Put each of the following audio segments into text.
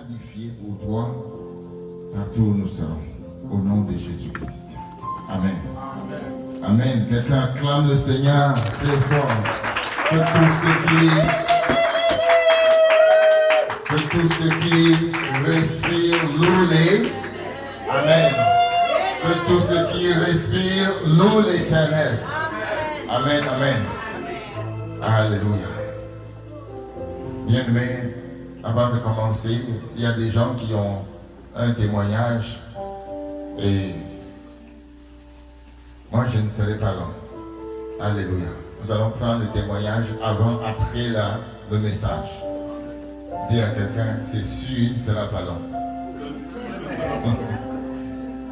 magnifié pour toi partout où nous serons. Au nom de Jésus-Christ. Amen. Amen. Amen. Quelqu'un acclame le Seigneur très fort. Que tous ceux qui respirent louent. Amen. Que tous ceux qui respirent louent l'Éternel. Amen. Amen. Alléluia. Bien-aimés, avant de commencer, il y a des gens qui ont un témoignage et moi je ne serai pas long. Alléluia. Nous allons prendre le témoignage avant, après le message. Dis à quelqu'un, c'est sûr, il ne sera pas long.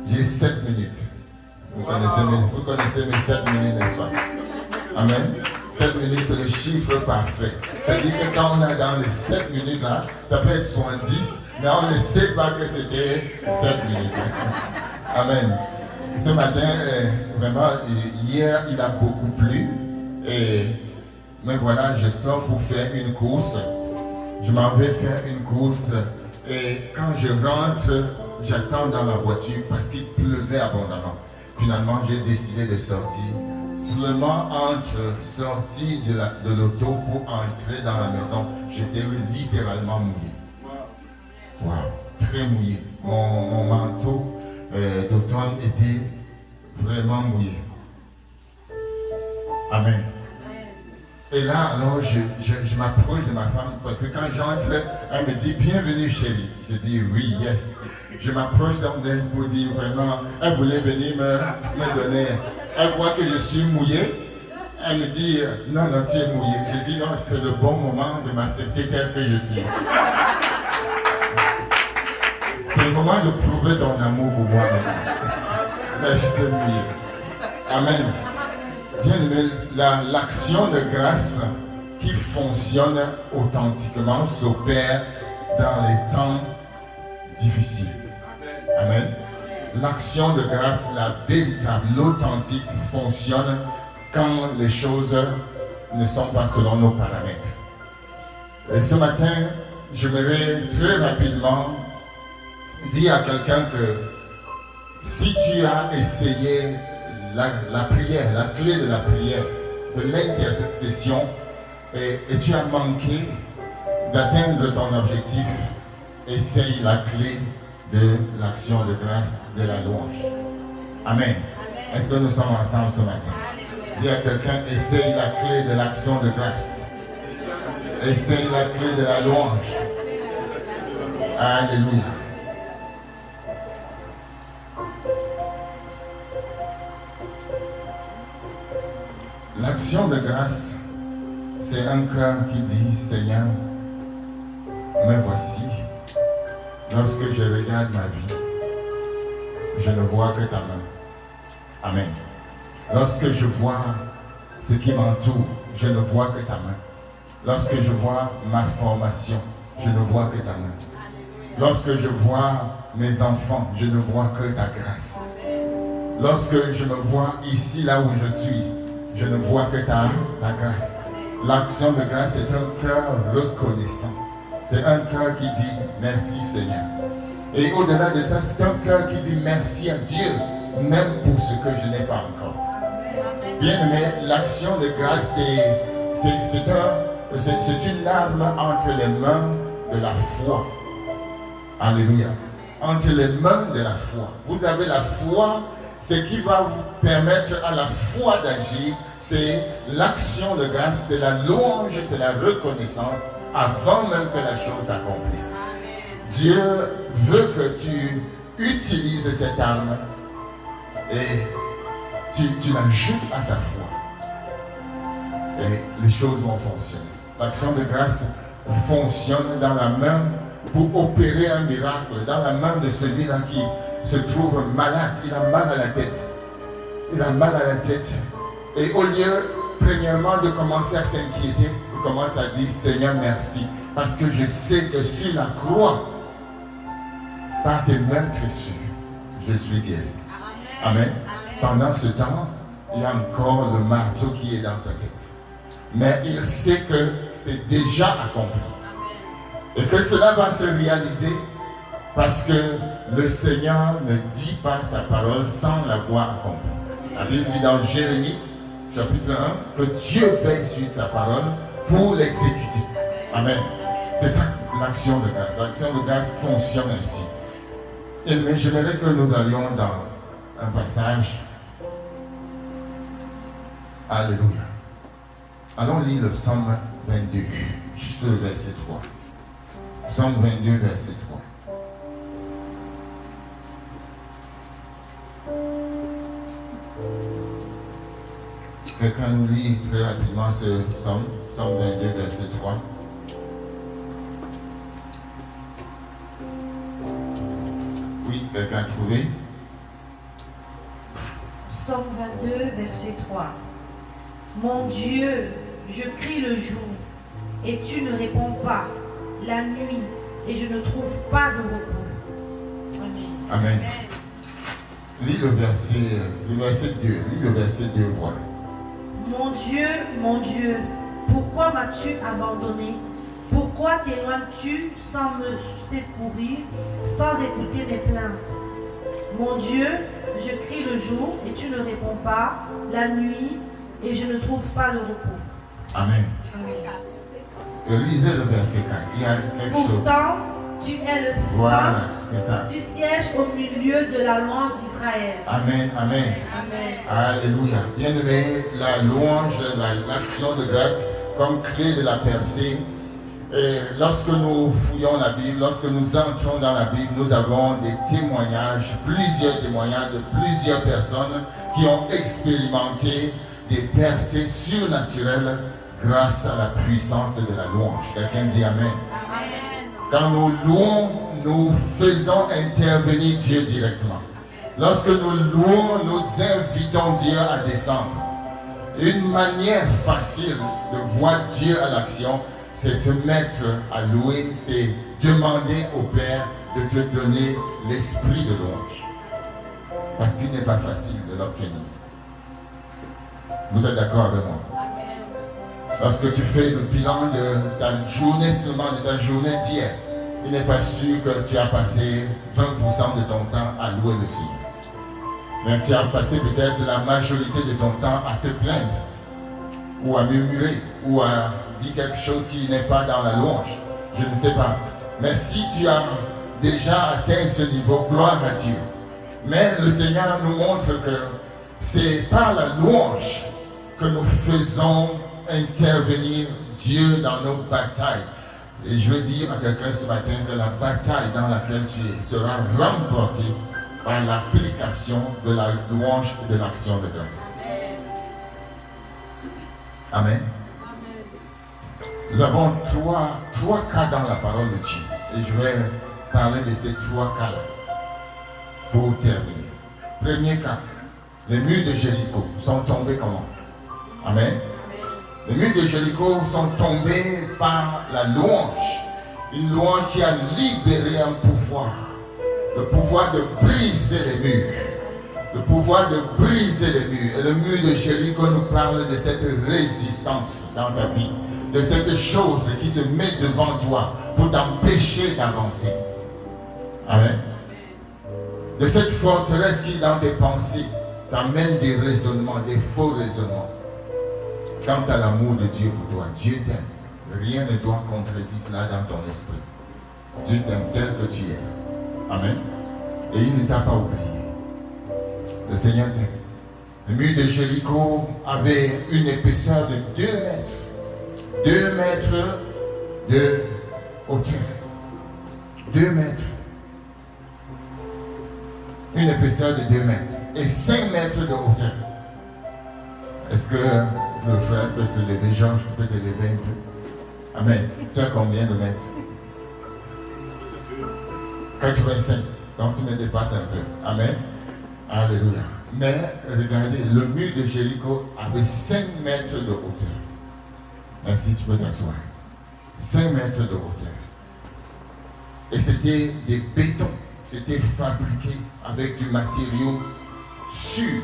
J'ai 7 minutes. Vous connaissez mes 7 minutes, n'est-ce pas? Amen. 7 minutes, c'est le chiffre parfait. C'est-à-dire que quand on est dans les 7 minutes là, ça peut être 70, mais on ne sait pas que c'était 7 minutes. Amen. Ce matin, vraiment, hier, il a beaucoup plu. Mais voilà, je sors pour faire une course. Je m'en vais faire une course. Et quand je rentre, j'attends dans la voiture parce qu'il pleuvait abondamment. Finalement, j'ai décidé de sortir. Seulement entre sortir de l'auto pour entrer dans la maison, j'étais littéralement mouillé. Wow, très mouillé. Mon manteau d'automne était vraiment mouillé. Amen. Et là, alors, je m'approche de ma femme parce que quand j'entre, elle me dit « Bienvenue chérie ». Je dis « Oui, yes ». Je m'approche d'elle pour dire vraiment, elle voulait venir me donner. Elle voit que je suis mouillé. Elle me dit « Non, non, tu es mouillé ». Je dis « Non, c'est le bon moment de m'accepter tel que je suis ». C'est le moment de prouver ton amour pour moi. Mais je peux mouiller. Amen. Bien aimé, l'action de grâce qui fonctionne authentiquement s'opère dans les temps difficiles. Amen. L'action de grâce, la véritable, l'authentique, fonctionne quand les choses ne sont pas selon nos paramètres. Et ce matin, j'aimerais très rapidement dire à quelqu'un que si tu as essayé la prière, la clé de la prière, de l'intercession, et tu as manqué d'atteindre ton objectif, essaye la clé de l'action de grâce, de la louange. Amen. Est-ce que nous sommes ensemble ce matin? Dis à quelqu'un, essaye la clé de l'action de grâce. Essaye la clé de la louange. Alléluia. L'action de grâce, c'est un cœur qui dit, Seigneur, me voici. Lorsque je regarde ma vie, je ne vois que ta main. Amen. Lorsque je vois ce qui m'entoure, je ne vois que ta main. Lorsque je vois ma formation, je ne vois que ta main. Lorsque je vois mes enfants, je ne vois que ta grâce. Lorsque je me vois ici, là où je suis, je ne vois que ta grâce. L'action de grâce est un cœur reconnaissant. C'est un cœur qui dit merci Seigneur. Et au-delà de ça, c'est un cœur qui dit merci à Dieu, même pour ce que je n'ai pas encore. Bien aimé, l'action de grâce, c'est une arme entre les mains de la foi. Alléluia. Entre les mains de la foi. Vous avez la foi. Ce qui va vous permettre à la foi d'agir, c'est l'action de grâce, c'est la louange, c'est la reconnaissance avant même que la chose s'accomplisse. Dieu veut que tu utilises cette arme et tu l'ajoutes à ta foi. Et les choses vont fonctionner. L'action de grâce fonctionne dans la main pour opérer un miracle, dans la main de celui-là qui se trouve malade, il a mal à la tête. Il a mal à la tête. Et au lieu, premièrement, de commencer à s'inquiéter, il commence à dire, Seigneur, merci. Parce que je sais que sur la croix, par tes mains précieuses, je suis guéri. Amen. Pendant ce temps, il y a encore le marteau qui est dans sa tête. Mais il sait que c'est déjà accompli. Et que cela va se réaliser parce que le Seigneur ne dit pas sa parole sans l'avoir accomplie. La Bible dit dans Jérémie, chapitre 1, que Dieu veille sur sa parole pour l'exécuter. Amen. C'est ça l'action de grâce. L'action de grâce fonctionne ainsi. Mais j'aimerais que nous allions dans un passage. Alléluia. Allons lire le psaume 22, juste le verset 3. Psaume 22, verset 3. Quelqu'un nous lit très rapidement ce psaume 22, verset 3. Oui, quelqu'un a trouvé? Psaume 22, verset 3. Mon Dieu, je crie le jour, et tu ne réponds pas, la nuit, et je ne trouve pas de repos. Amen. Amen. Lis le verset 2. Lis le verset 2, voilà. Mon Dieu, pourquoi m'as-tu abandonné? Pourquoi t'éloignes-tu sans me secourir, sans écouter mes plaintes? Mon Dieu, je crie le jour et tu ne réponds pas, la nuit et je ne trouve pas le repos. Amen. Amen. Lisez le verset 4. Il y a quelque chose. Pourtant, tu es le Saint, voilà, c'est ça. Tu sièges au milieu de la louange d'Israël. Amen, amen. Amen. Alléluia. Bien-aimé, la louange, l'action de grâce comme clé de la percée. Et lorsque nous fouillons la Bible, lorsque nous entrons dans la Bible, nous avons des témoignages, plusieurs témoignages de plusieurs personnes qui ont expérimenté des percées surnaturelles grâce à la puissance de la louange. Quelqu'un dit Amen. Amen. Quand nous louons, nous faisons intervenir Dieu directement. Lorsque nous louons, nous invitons Dieu à descendre. Une manière facile de voir Dieu à l'action, c'est se mettre à louer, c'est demander au Père de te donner l'esprit de louange. Parce qu'il n'est pas facile de l'obtenir. Vous êtes d'accord avec moi? Lorsque tu fais le bilan de ta journée seulement, de ta journée d'hier, il n'est pas sûr que tu as passé 20% de ton temps à louer le Seigneur. Mais tu as passé peut-être la majorité de ton temps à te plaindre, ou à murmurer, ou à dire quelque chose qui n'est pas dans la louange. Je ne sais pas. Mais si tu as déjà atteint ce niveau, gloire à Dieu. Mais le Seigneur nous montre que c'est par la louange que nous faisons intervenir Dieu dans nos batailles. Et je veux dire à quelqu'un ce matin que la bataille dans laquelle tu es sera remportée par l'application de la louange et de l'action de grâce. Amen. Nous avons trois cas dans la parole de Dieu. Et je vais parler de ces trois cas-là pour terminer. Premier cas, les murs de Jéricho sont tombés comment? Amen. Les murs de Jéricho sont tombés par la louange. Une louange qui a libéré un pouvoir. Le pouvoir de briser les murs. Le pouvoir de briser les murs. Et le mur de Jéricho nous parle de cette résistance dans ta vie. De cette chose qui se met devant toi pour t'empêcher d'avancer. Amen. De cette forteresse qui dans tes pensées t'amène des raisonnements, des faux raisonnements. Quant à l'amour de Dieu pour toi, Dieu t'aime. Rien ne doit contredire cela dans ton esprit. Dieu t'aime tel que tu es. Amen. Et il ne t'a pas oublié. Le Seigneur t'aime. Le mur de Jéricho avait une épaisseur de 2 mètres. 2 mètres de hauteur. 2 mètres. Une épaisseur de 2 mètres. Et 5 mètres de hauteur. Est-ce que le frère peut se lever? Georges, tu peux te lever un peu? Amen. Tu as combien de mètres? 85. Donc tu me dépasses un peu. Amen. Alléluia. Mais regardez, le mur de Jéricho avait 5 mètres de hauteur. Merci, tu peux t'asseoir. 5 mètres de hauteur. Et c'était des bétons. C'était fabriqué avec du matériau sûr.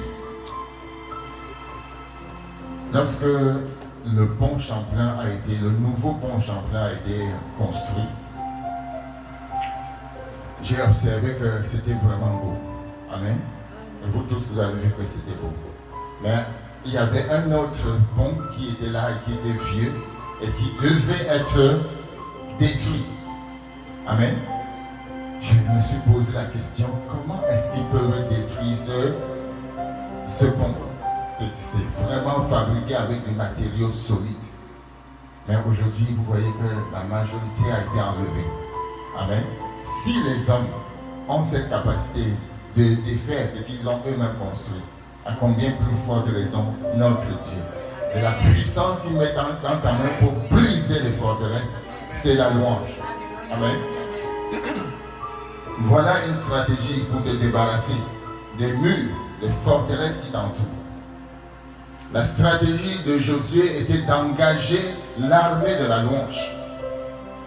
Lorsque le pont Champlain a été, le nouveau pont Champlain a été construit, j'ai observé que c'était vraiment beau. Amen. Et vous tous, vous avez vu que c'était beau. Mais il y avait un autre pont qui était là et qui était vieux et qui devait être détruit. Amen. Je me suis posé la question, comment est-ce qu'ils peuvent détruire ce pont? C'est vraiment fabriqué avec des matériaux solides. Mais aujourd'hui, vous voyez que la majorité a été enlevée. Amen. Si les hommes ont cette capacité de faire ce qu'ils ont eux-mêmes construit, à combien plus forte raison notre Dieu? Et la puissance qu'il met dans ta main pour briser les forteresses, c'est la louange. Amen. Voilà une stratégie pour te débarrasser des murs, des forteresses qui t'entourent. La stratégie de Josué était d'engager l'armée de la louange.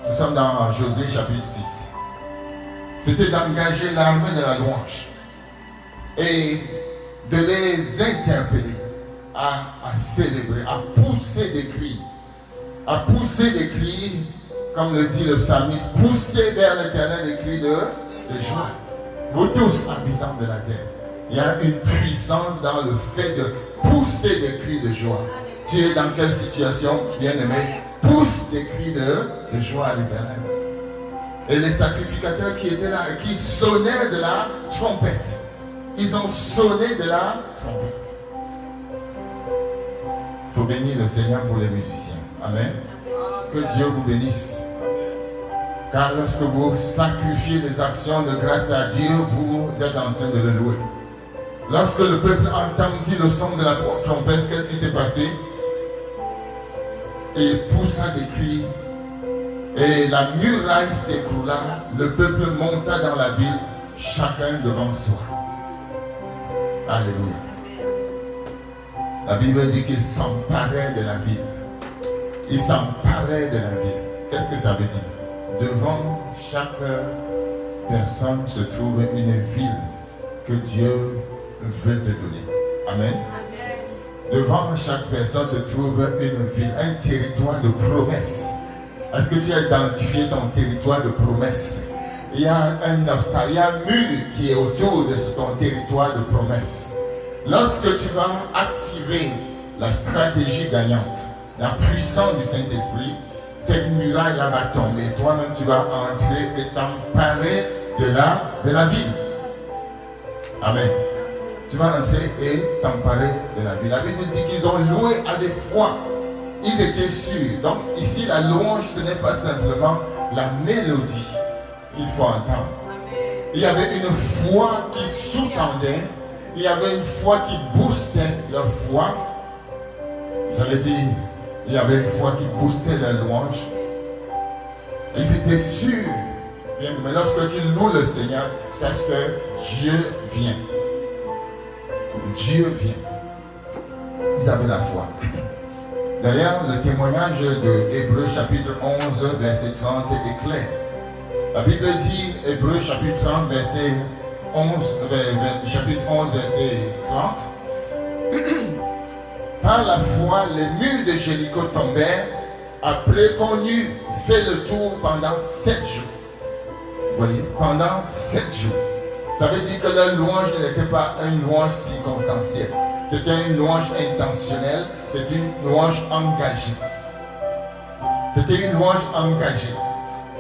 Nous sommes dans Josué chapitre 6. C'était d'engager l'armée de la louange et de les interpeller à célébrer, à pousser des cris. À pousser des cris, comme le dit le psalmiste, pousser vers l'Éternel des cris de joie. Vous tous, habitants de la terre, il y a une puissance dans le fait de pousser des cris de joie. Tu es dans quelle situation, bien-aimé? Pousse des cris de joie à l'Éternel. Et les sacrificateurs qui étaient là et qui sonnaient de la trompette, ils ont sonné de la trompette. Il faut bénir le Seigneur pour les musiciens. Amen. Que Dieu vous bénisse. Car lorsque vous sacrifiez des actions de grâce à Dieu, vous êtes en train de le louer. Lorsque le peuple entendit le son de la trompette, qu'est-ce qui s'est passé? Il poussa des cris et la muraille s'écroula. Le peuple monta dans la ville, chacun devant soi. Alléluia. La Bible dit qu'il s'emparait de la ville. Il s'emparait de la ville. Qu'est-ce que ça veut dire? Devant chaque personne se trouve une ville que Dieu veut te donner. Amen. Devant chaque personne se trouve une ville, un territoire de promesse. Est-ce que tu as identifié ton territoire de promesse? Il y a un obstacle, il y a un mur qui est autour de ton territoire de promesse. Lorsque tu vas activer la stratégie gagnante, la puissance du Saint-Esprit, cette muraille-là va tomber. Toi-même, tu vas entrer et t'emparer de la ville. Amen. Tu vas entrer et t'emparer de la ville. La Bible dit qu'ils ont loué à des fois. Ils étaient sûrs. Donc ici, la louange, ce n'est pas simplement la mélodie qu'il faut entendre. Il y avait une foi qui sous-tendait. Il y avait une foi qui boostait leur foi. J'allais dire, il y avait une foi qui boostait leur louange. Ils étaient sûrs. Bien, mais lorsque tu loues le Seigneur, sache que Dieu vient. Dieu vient. Ils avaient la foi. D'ailleurs, le témoignage de Hébreux chapitre 11, verset 30 est clair. La Bible dit, Hébreux chapitre 30, verset 11, chapitre 11, verset 30. Par la foi, les murs de Jéricho tombèrent après qu'on eut fait le tour pendant 7 jours. Vous voyez, pendant 7 jours. Ça veut dire que la louange n'était pas une louange circonstancielle. C'était une louange intentionnelle. C'était une louange engagée. C'était une louange engagée.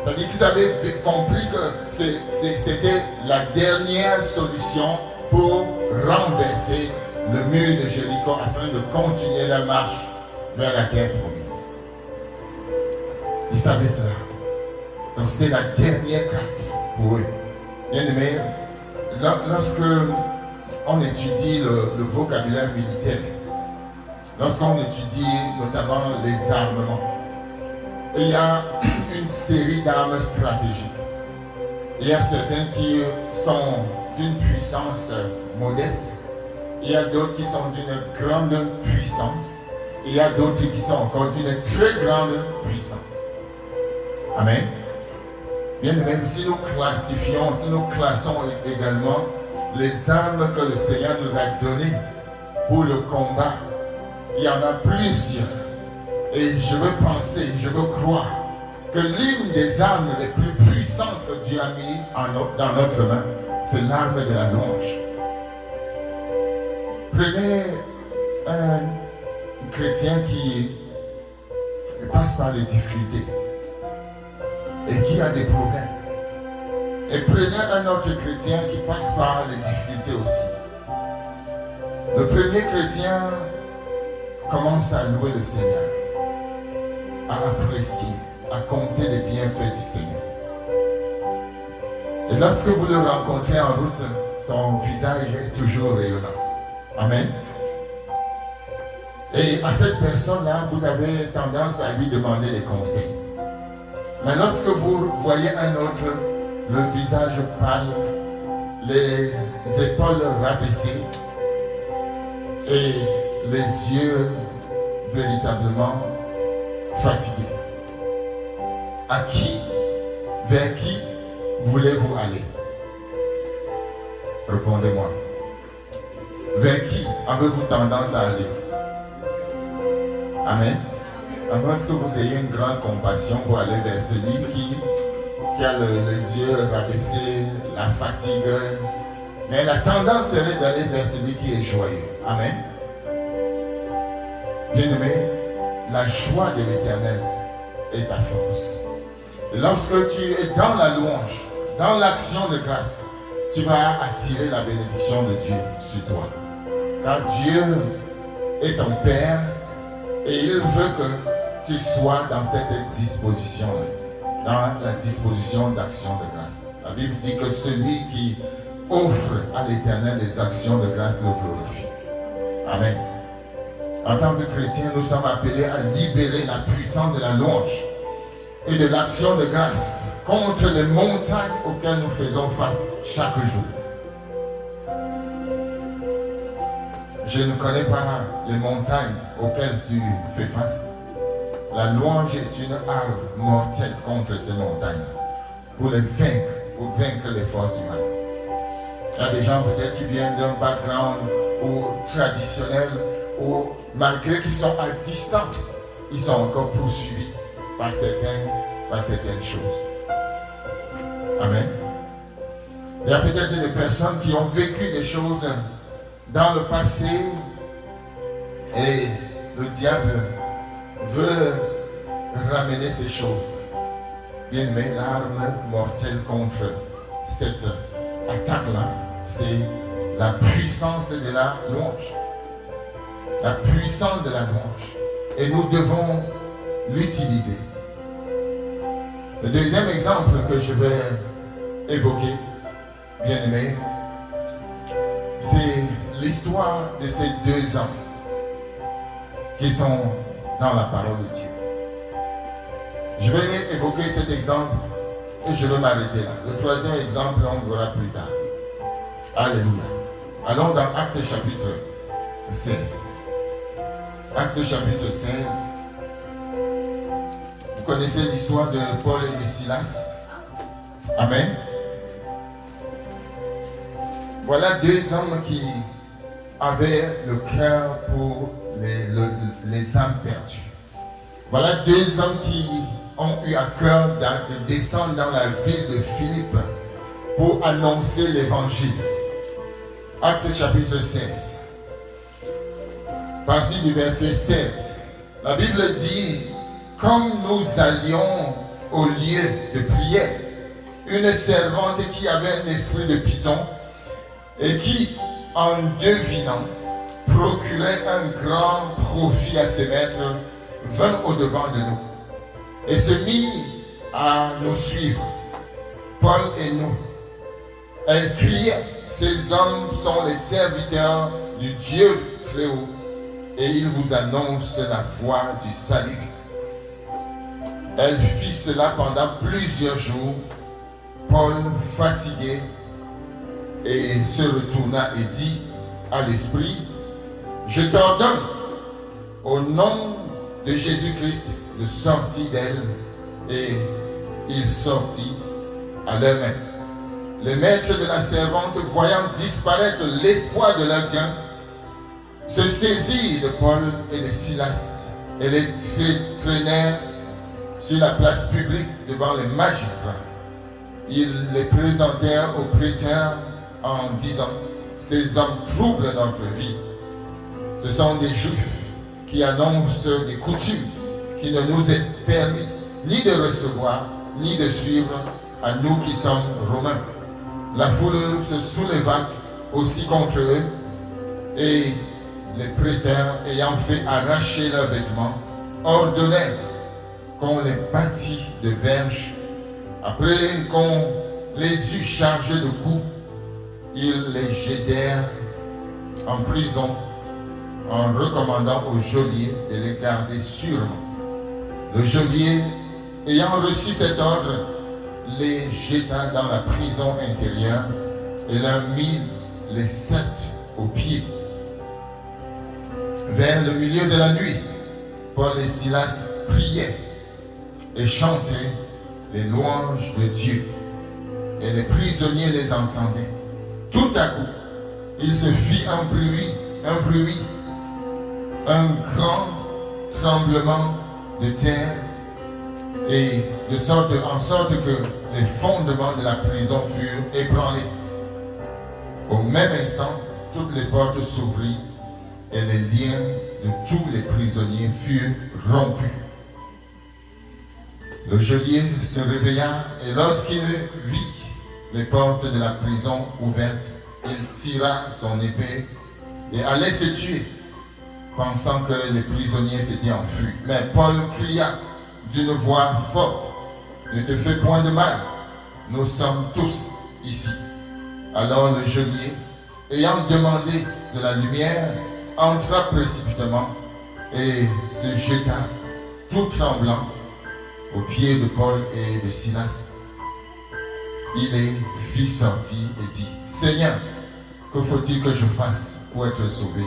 C'est-à-dire qu'ils avaient compris que c'était la dernière solution pour renverser le mur de Jéricho afin de continuer la marche vers la terre promise. Ils savaient cela. Donc c'était la dernière carte pour eux. Bien aimé, lorsque on étudie le vocabulaire militaire, lorsqu'on étudie notamment les armements, il y a une série d'armes stratégiques. Il y a certains qui sont d'une puissance modeste. Il y a d'autres qui sont d'une grande puissance. Il y a d'autres qui sont encore d'une très grande puissance. Amen. Bien, même si nous classifions, si nous classons également les armes que le Seigneur nous a données pour le combat, il y en a plusieurs. Et je veux penser, je veux croire que l'une des armes les plus puissante que Dieu a mis dans notre main, c'est l'arme de la louange. Prenez un chrétien qui passe par les difficultés et qui a des problèmes. Et prenez un autre chrétien qui passe par les difficultés aussi. Le premier chrétien commence à louer le Seigneur, à apprécier, à compter les bienfaits du Seigneur. Et lorsque vous le rencontrez en route, son visage est toujours rayonnant. Amen. Et à cette personne-là, vous avez tendance à lui demander des conseils. Mais lorsque vous voyez un autre, le visage pâle, les épaules rabaissées et les yeux véritablement fatigués, vers qui voulez-vous aller? Répondez-moi. Vers qui avez-vous tendance à aller? Amen. À moins que vous ayez une grande compassion pour aller vers celui qui a les yeux rabaissés, la fatigue. Mais la tendance serait d'aller vers celui qui est joyeux. Amen. Bien-aimé, la joie de l'Éternel est ta force. Lorsque tu es dans la louange, dans l'action de grâce, tu vas attirer la bénédiction de Dieu sur toi. Car Dieu est ton Père et il veut que tu sois dans cette disposition, dans la disposition d'action de grâce. La Bible dit que celui qui offre à l'Éternel des actions de grâce le glorifie. Amen. En tant que chrétiens, nous sommes appelés à libérer la puissance de la louange et de l'action de grâce contre les montagnes auxquelles nous faisons face chaque jour. Je ne connais pas les montagnes auxquelles tu fais face. La louange est une arme mortelle contre ces montagnes pour les vaincre, pour vaincre les forces du mal. Il y a des gens peut-être qui viennent d'un background ou traditionnel ou malgré qu'ils sont à distance, ils sont encore poursuivis par certaines choses. Amen. Il y a peut-être des personnes qui ont vécu des choses dans le passé et le diable veut ramener ces choses. Bien, mais l'arme mortelle contre cette attaque-là, c'est la puissance de la louange. La puissance de la louange. Et nous devons l'utiliser. Le deuxième exemple que je vais évoquer, bien aimé, c'est l'histoire de ces deux hommes qui sont dans la parole de Dieu. Je vais évoquer cet exemple et je vais m'arrêter là. Le troisième exemple, on le verra plus tard. Alléluia. Allons dans Actes chapitre 16. Actes chapitre 16. Vous connaissez l'histoire de Paul et de Silas. Amen. Voilà deux hommes qui avaient le cœur pour les âmes perdues. Voilà deux hommes qui ont eu à cœur de descendre dans la ville de Philippe pour annoncer l'évangile. Actes chapitre 16. Partie du verset 16. La Bible dit: comme nous allions au lieu de prière, une servante qui avait un esprit de python et qui, en devinant, procurait un grand profit à ses maîtres, vint au-devant de nous et se mit à nous suivre, Paul et nous. Elle criait: ces hommes sont les serviteurs du Dieu très haut et ils vous annoncent la voie du salut. Elle fit cela pendant plusieurs jours. Paul, fatigué, et se retourna et dit à l'esprit: je t'ordonne, au nom de Jésus-Christ, de sortir d'elle. Et il sortit à leur main. Les maîtres de la servante, voyant disparaître l'espoir de leur gain, se saisirent de Paul et de Silas et les traînèrent sur la place publique devant les magistrats. ils les présentèrent aux prêteurs en disant, ces hommes troublent notre vie. Ce sont des Juifs qui annoncent des coutumes qui ne nous est permis ni de recevoir, ni de suivre à nous qui sommes Romains. La foule se souleva aussi contre eux, et les prêteurs, ayant fait arracher leurs vêtements, ordonnèrent qu'on les bâtît de verges. Après qu'on les eut chargés de coups, ils les jetèrent en prison, en recommandant au geôlier de les garder sûrement. Le geôlier, ayant reçu cet ordre, les jeta dans la prison intérieure et leur mit les 7 aux pieds. Vers le milieu de la nuit, Paul et Silas priaient et chantaient les louanges de Dieu, et les prisonniers les entendaient. Tout à coup, il se fit un grand tremblement de terre, et en sorte que les fondements de la prison furent ébranlés. Au même instant, toutes les portes s'ouvrirent et les liens de tous les prisonniers furent rompus. Le geôlier se réveilla, et lorsqu'il vit les portes de la prison ouvertes, il tira son épée et allait se tuer, pensant que les prisonniers s'étaient enfuis. Mais Paul cria d'une voix forte, « Ne te fais point de mal, nous sommes tous ici. » Alors le geôlier, ayant demandé de la lumière, entra précipitamment et se jeta, tout tremblant, aux pieds de Paul et de Silas. Il les fit sortir et dit, « Seigneur, que faut-il que je fasse pour être sauvé ?»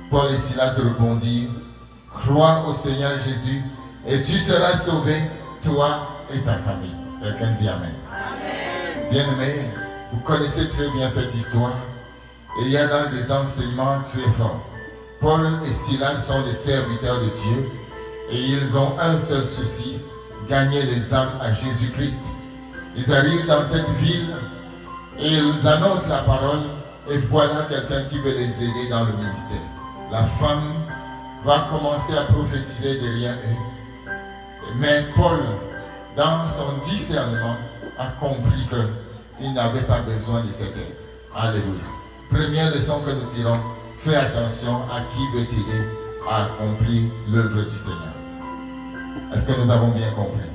Paul et Silas répondirent, « Crois au Seigneur Jésus et tu seras sauvé, toi et ta famille. » Quelqu'un dit Amen. Bien-aimés, vous connaissez très bien cette histoire, et il y a dans des enseignements très forts. Paul et Silas sont des serviteurs de Dieu, et ils ont un seul souci, gagner les âmes à Jésus-Christ. Ils arrivent dans cette ville et ils annoncent la parole, et voilà quelqu'un qui veut les aider dans le ministère. La femme va commencer à prophétiser derrière eux. Mais Paul, dans son discernement, a compris qu'il n'avait pas besoin de cette aide. Alléluia. Première leçon que nous tirons, fais attention à qui veut t'aider à accomplir l'œuvre du Seigneur. Est-ce que nous avons bien compris?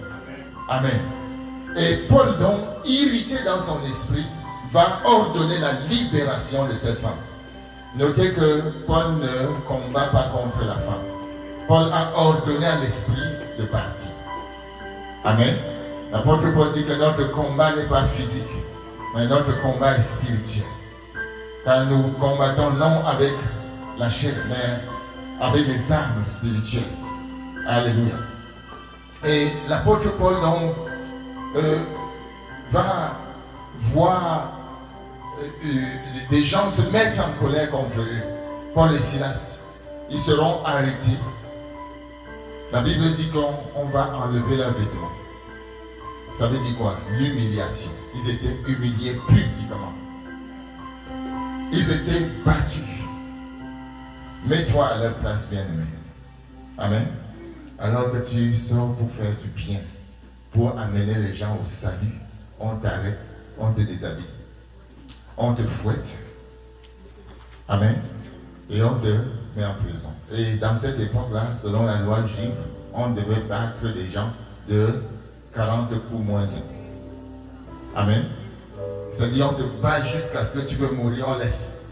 Amen. Et Paul, donc, irrité dans son esprit, va ordonner la libération de cette femme. Notez que Paul ne combat pas contre la femme. Paul a ordonné à l'esprit de partir. Amen. L'apôtre Paul dit que notre combat n'est pas physique, mais notre combat est spirituel. Car nous combattons non avec la chair, mais avec des armes spirituelles. Alléluia. Et l'apôtre Paul donc va voir des gens se mettre en colère contre eux. Paul et Silas, ils seront arrêtés. La Bible dit qu'on va enlever leurs vêtements. Ça veut dire quoi? L'humiliation. Ils étaient humiliés publiquement. Ils étaient battus. Mets-toi à leur place, bien-aimé. Amen. Alors que tu sors pour faire du bien, pour amener les gens au salut, on t'arrête, on te déshabille, on te fouette. Amen. Et on te met en prison. Et dans cette époque-là, selon la loi juive, on devait battre des gens de 40 coups moins 1. Amen. C'est-à-dire on te bat jusqu'à ce que tu veux mourir, on laisse.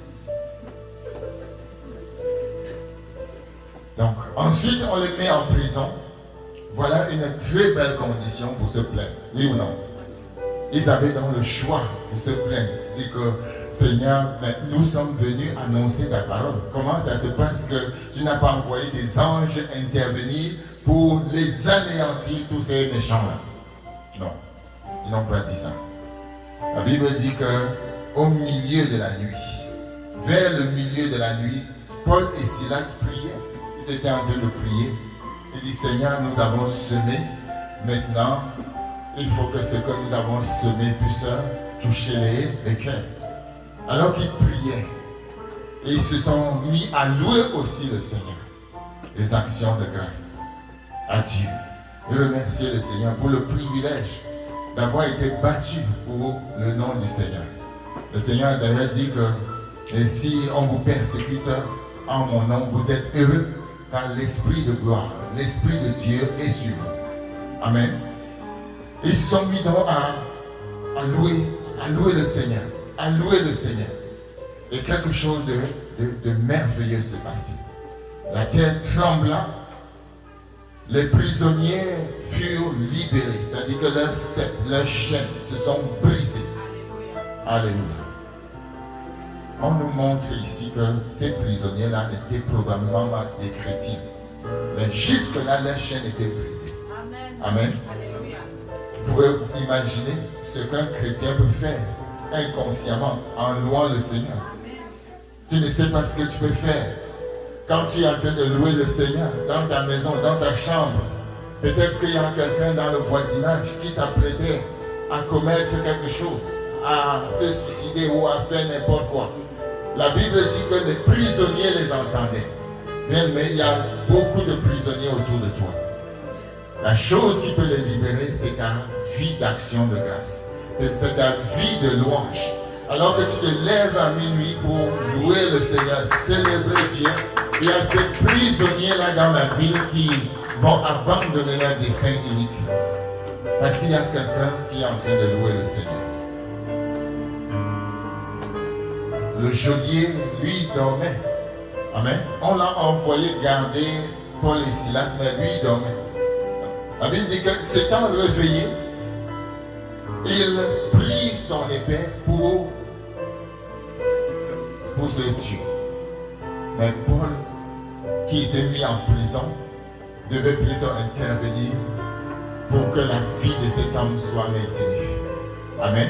Donc, ensuite, on les met en prison. Voilà une très belle condition pour se plaindre. Oui ou non? Ils avaient donc le choix de se plaindre. Dire que, Seigneur, mais nous sommes venus annoncer ta parole. Comment ça se passe que tu n'as pas envoyé des anges intervenir pour les anéantir, tous ces méchants-là? Non, ils n'ont pas dit ça. La Bible dit qu'au milieu de la nuit, vers le milieu de la nuit, Paul et Silas priaient. Ils étaient en train de prier. Ils disent, Seigneur, nous avons semé. Maintenant, il faut que ce que nous avons semé puisse toucher les cœurs. Alors qu'ils priaient, et ils se sont mis à louer aussi le Seigneur. Les actions de grâce à Dieu. Et remercier le Seigneur pour le privilège d'avoir été battu pour le nom du Seigneur. Le Seigneur a d'ailleurs dit que et si on vous persécute en mon nom, vous êtes heureux, car l'Esprit de gloire, l'Esprit de Dieu est sur vous. Amen. Ils se sont mis donc à louer le Seigneur, à louer le Seigneur. Et quelque chose de merveilleux s'est passé. La terre trembla, les prisonniers furent libérés, c'est-à-dire que leurs chaînes se sont brisées. Alléluia. On nous montre ici que ces prisonniers-là étaient probablement des chrétiens. Mais jusque-là, leurs chaînes étaient brisées. Amen. Vous pouvez vous imaginer ce qu'un chrétien peut faire inconsciemment en louant le Seigneur. Tu ne sais pas ce que tu peux faire. Quand tu es en train de louer le Seigneur dans ta maison, dans ta chambre, peut-être qu'il y a quelqu'un dans le voisinage qui s'apprêtait à commettre quelque chose, à se suicider ou à faire n'importe quoi. La Bible dit que les prisonniers les entendaient. Bien, mais il y a beaucoup de prisonniers autour de toi. La chose qui peut les libérer, c'est ta vie d'action de grâce. C'est ta vie de louange. Alors que tu te lèves à minuit pour louer le Seigneur, célébrer Dieu, il y a ces prisonniers-là dans la ville qui vont abandonner leur dessein unique. Parce qu'il y a quelqu'un qui est en train de louer le Seigneur. Le geôlier, lui, dormait. Amen. On l'a envoyé garder Paul et Silas, mais lui, il dormait. La Bible dit que s'étant réveillé, il prit son épée pour se tuer. Mais Paul, qui était mis en prison, devait plutôt intervenir pour que la vie de cet homme soit maintenue. Amen.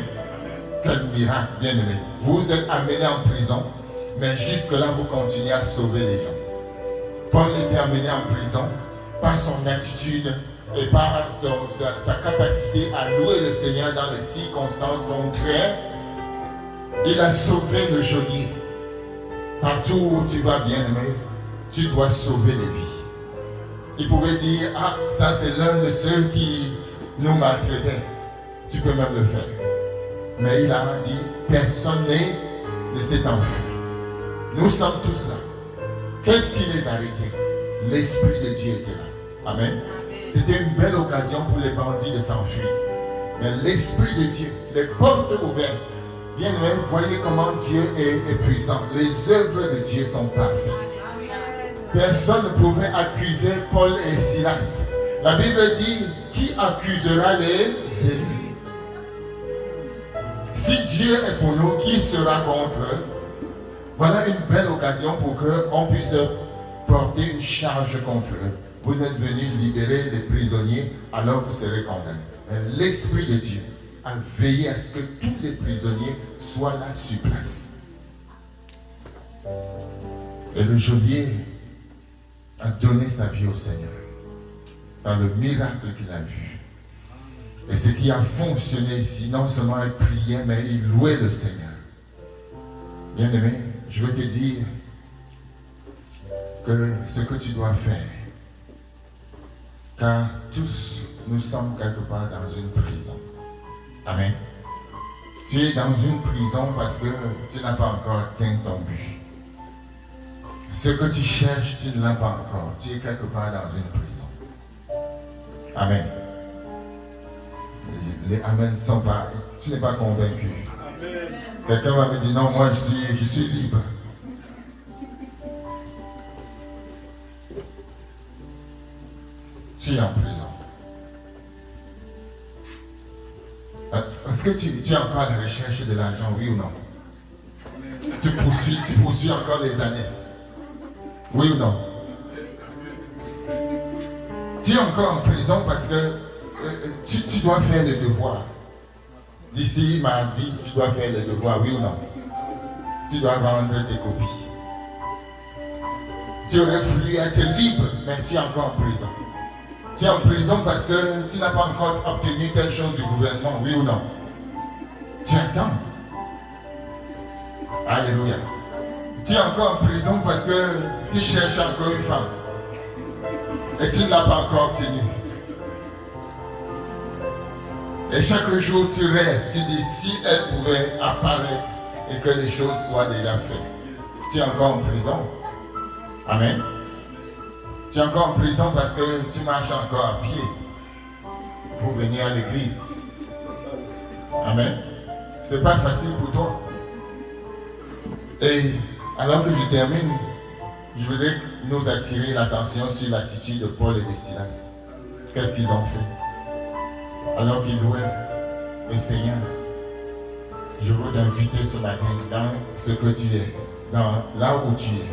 Quel miracle, bien aimé. Vous êtes amené en prison, mais jusque-là, vous continuez à sauver les gens. Paul était amené en prison par son attitude et par sa capacité à louer le Seigneur dans les circonstances contraires. Il a sauvé le geôlier. Partout où tu vas, bien aimé, tu dois sauver les vies. Il pouvait dire, ah, ça c'est l'un de ceux qui nous maltraitaient. Tu peux même le faire. Mais il a dit, personne ne s'est enfui. Nous sommes tous là. Qu'est-ce qui les arrêtait? L'Esprit de Dieu était là. Amen. C'était une belle occasion pour les bandits de s'enfuir. Mais l'Esprit de Dieu, les portes ouvertes. Bien aimé, voyez comment Dieu est puissant. Les œuvres de Dieu sont parfaites. Personne ne pouvait accuser Paul et Silas. La Bible dit, qui accusera les élus? Si Dieu est pour nous, qui sera contre eux? Voilà une belle occasion pour qu'on puisse porter une charge contre eux. Vous êtes venus libérer les prisonniers, alors vous serez condamnés. Mais l'Esprit de Dieu a veillé à ce que tous les prisonniers soient là sur place. Et le geôlier a donné sa vie au Seigneur par le miracle qu'il a vu. Et ce qui a fonctionné ici, non seulement il priait, mais il louait le Seigneur. Bien-aimé, je veux te dire que ce que tu dois faire, car tous nous sommes quelque part dans une prison. Amen. Tu es dans une prison parce que tu n'as pas encore atteint ton but. Ce que tu cherches, tu ne l'as pas encore. Tu es quelque part dans une prison. Amen. Les Amen ne sont pas... Tu n'es pas convaincu. Amen. Quelqu'un m'avait dit, non, moi je suis libre. Tu es en prison. Est-ce que tu es encore à la recherche de l'argent, oui ou non? Tu poursuis encore les années. Oui ou non? Tu es encore en prison parce que tu dois faire les devoirs. D'ici mardi, tu dois faire les devoirs, oui ou non? Tu dois rendre des copies. Tu aurais voulu être libre, mais tu es encore en prison. Tu es en prison parce que tu n'as pas encore obtenu telle chose du gouvernement, oui ou non? Tu attends. Alléluia. Tu es encore en prison parce que tu cherches encore une femme. Et tu ne l'as pas encore obtenue. Et chaque jour tu rêves, tu dis si elle pouvait apparaître et que les choses soient déjà faites. Tu es encore en prison. Amen. Tu es encore en prison parce que tu marches encore à pied pour venir à l'église. Amen. C'est pas facile pour toi. Et alors que je termine, je voudrais nous attirer l'attention sur l'attitude de Paul et de Silas. Qu'est-ce qu'ils ont fait? Alors qu'ils louaient le Seigneur, je veux t'inviter ce matin dans ce que tu es, dans là où tu es,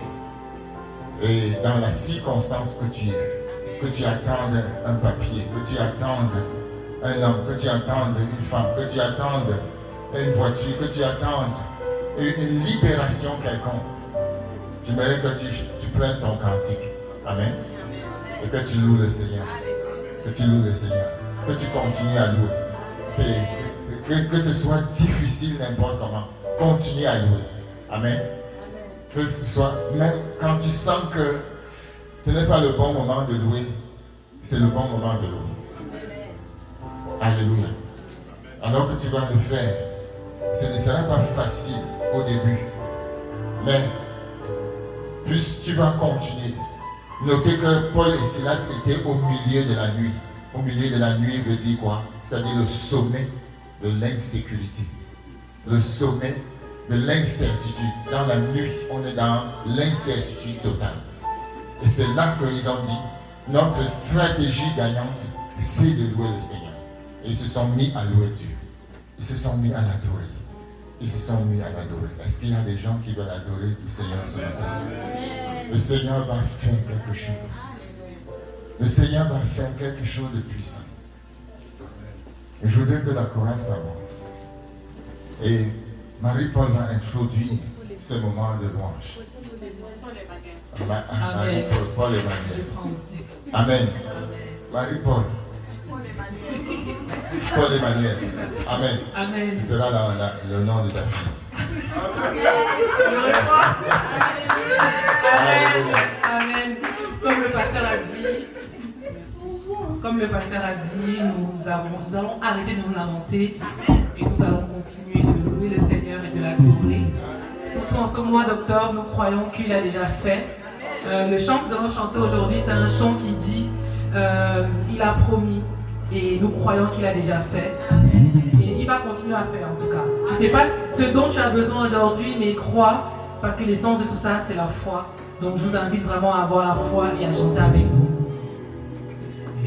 et dans la circonstance que tu es, que tu attendes un papier, que tu attendes un homme, que tu attendes une femme, que tu attendes une voiture, que tu attendes une libération quelconque. J'aimerais que tu prennes ton cantique. Amen. Et que tu loues le Seigneur. Que tu loues le Seigneur. Que tu continues à louer. Que ce soit difficile n'importe comment. Continue à louer. Amen. Que ce soit, même quand tu sens que ce n'est pas le bon moment de louer, c'est le bon moment de louer. Alléluia. Alors que tu vas le faire, ce ne sera pas facile au début. Mais plus tu vas continuer. Notez que Paul et Silas étaient au milieu de la nuit. Au milieu de la nuit veut dire quoi? C'est-à-dire le sommet de l'insécurité. Le sommet de l'incertitude. Dans la nuit, on est dans l'incertitude totale. Et c'est là qu'ils ont dit, notre stratégie gagnante, c'est de louer le Seigneur. Et ils se sont mis à louer Dieu. Ils se sont mis à l'adorer. Ils se sont mis à l'adorer. Est-ce qu'il y a des gens qui veulent adorer le Seigneur ce matin? Le Seigneur va faire quelque chose. Le Seigneur va faire quelque chose de puissant. Et je voudrais que la chorale s'avance. Et Marie-Paul va introduire ce moment de louange. Marie-Paul Emmanuel. Amen. Marie-Paul. Paul Emmanuel. Amen. Amen. Ce sera le nom de ta fille. Amen. Amen. Comme le pasteur a dit, nous allons arrêter de nous lamenter et nous allons continuer de louer le Seigneur et de l'adorer. Surtout en ce mois d'octobre, nous croyons qu'il a déjà fait. Le chant que nous allons chanter aujourd'hui, c'est un chant qui dit il a promis et nous croyons qu'il a déjà fait. Et il va continuer à faire en tout cas. Je ne sais pas ce dont tu as besoin aujourd'hui, mais crois, parce que l'essence de tout ça, c'est la foi. Donc je vous invite vraiment à avoir la foi et à chanter avec nous.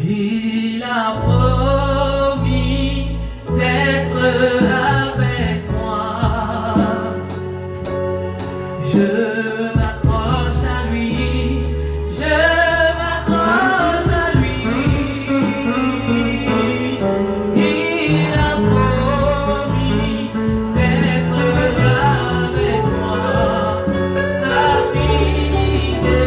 Il a promis d'être avec moi. Je m'accroche à lui. Je m'accroche à lui. Il a promis d'être avec moi. Sa fidélité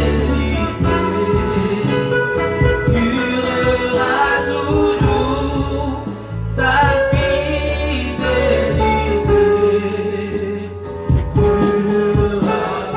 durera toujours. Sa fidélité durera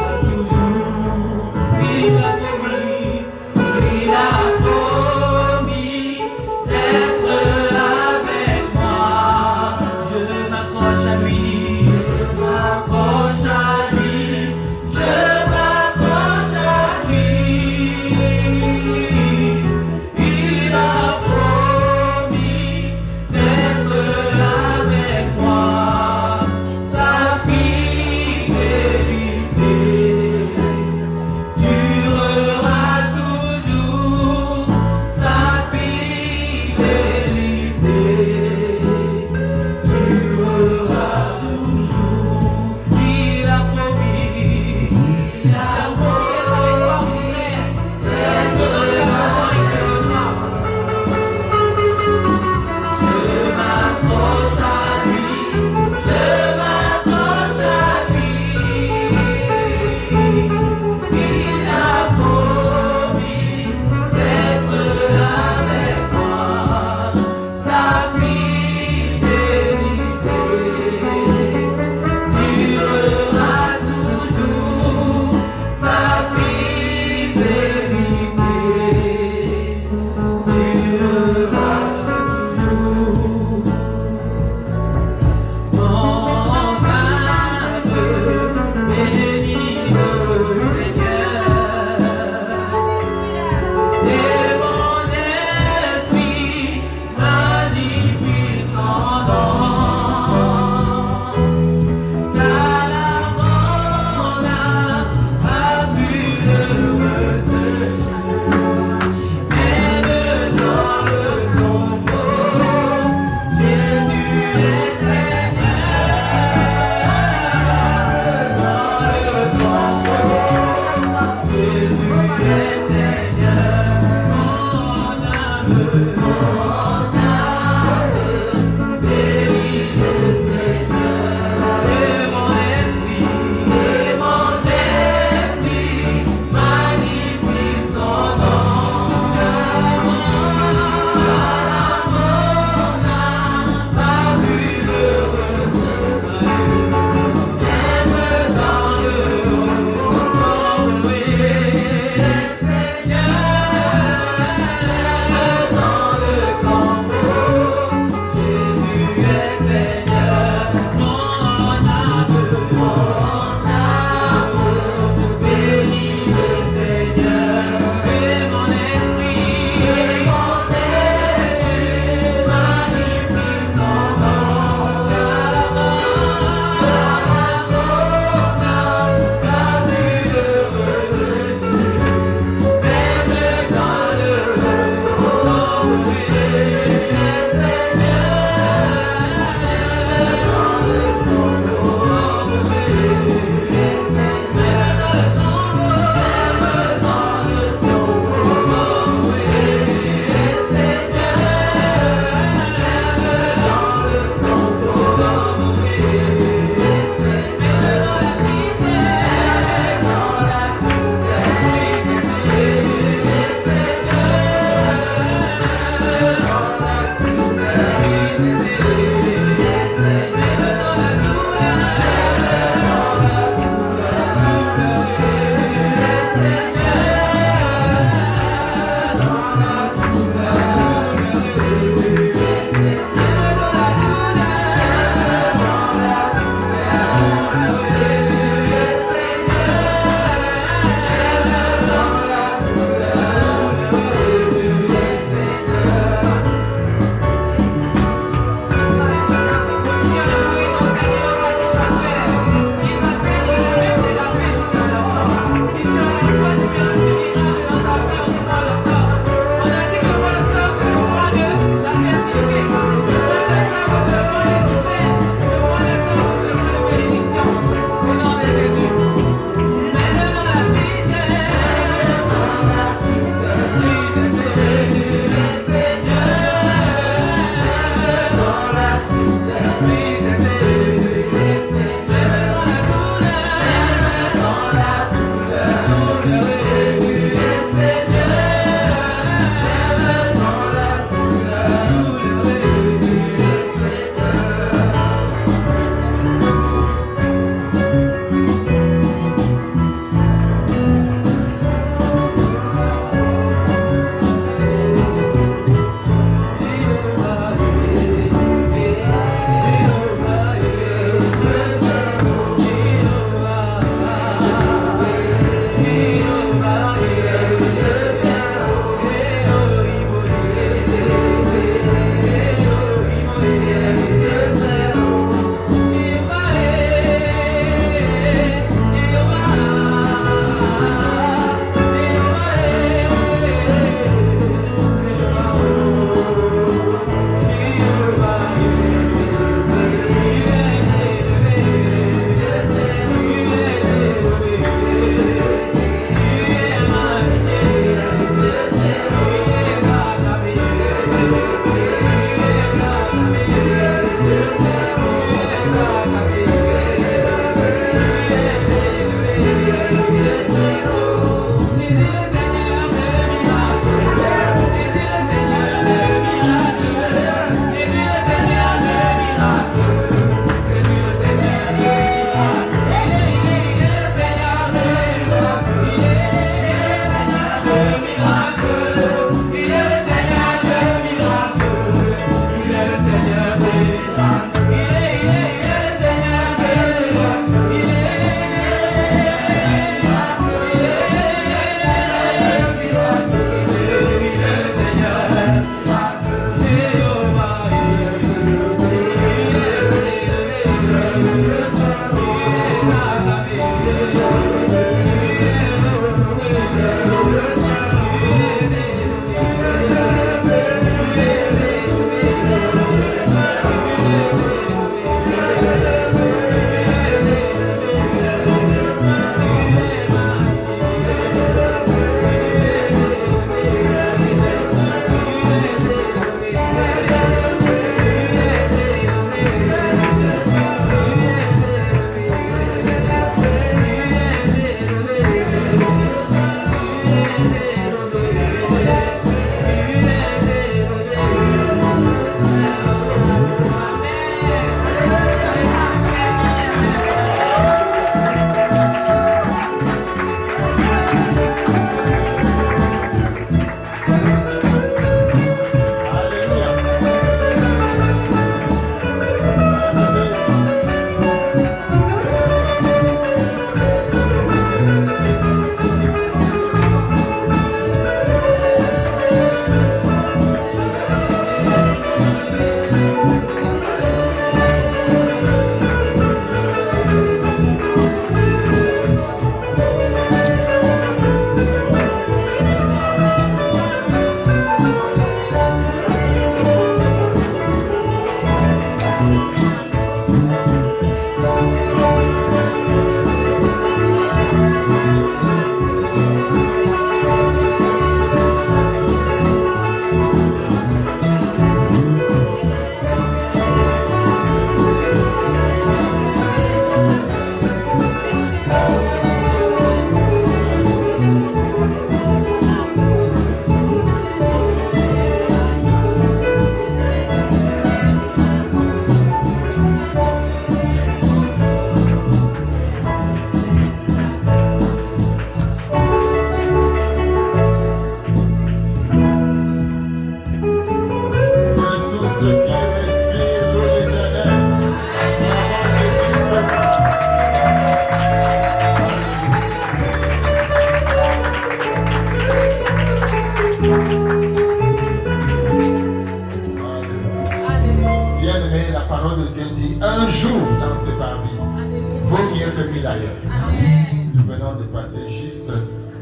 mille ailleurs. Nous venons de passer juste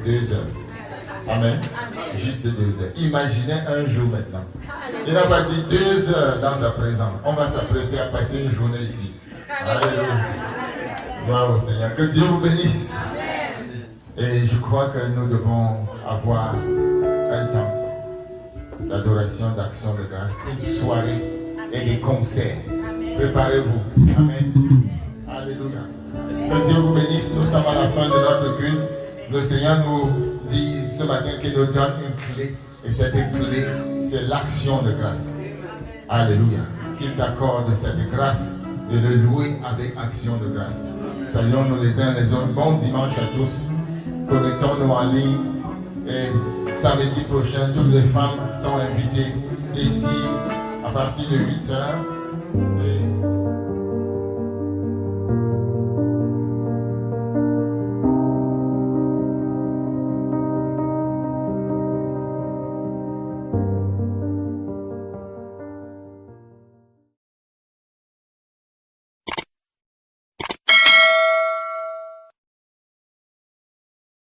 2 heures. Amen. Juste 2 heures. Imaginez un jour maintenant. Il n'a pas dit 2 heures dans sa présence. On va s'apprêter à passer une journée ici. Alléluia. Gloire au Seigneur. Que Dieu vous bénisse. Et je crois que nous devons avoir un temps d'adoration, d'action de grâce, une soirée et des concerts. Préparez-vous. Amen. Alléluia. Que Dieu vous bénisse. Nous sommes à la fin de notre culte. Le Seigneur nous dit ce matin qu'il nous donne une clé. Et cette clé, c'est l'action de grâce. Alléluia. Qu'il t'accorde cette grâce de le louer avec action de grâce. Saluons-nous les uns les autres. Bon dimanche à tous. Connectons-nous en ligne. Et samedi prochain, toutes les femmes sont invitées ici à partir de 8 heures. Et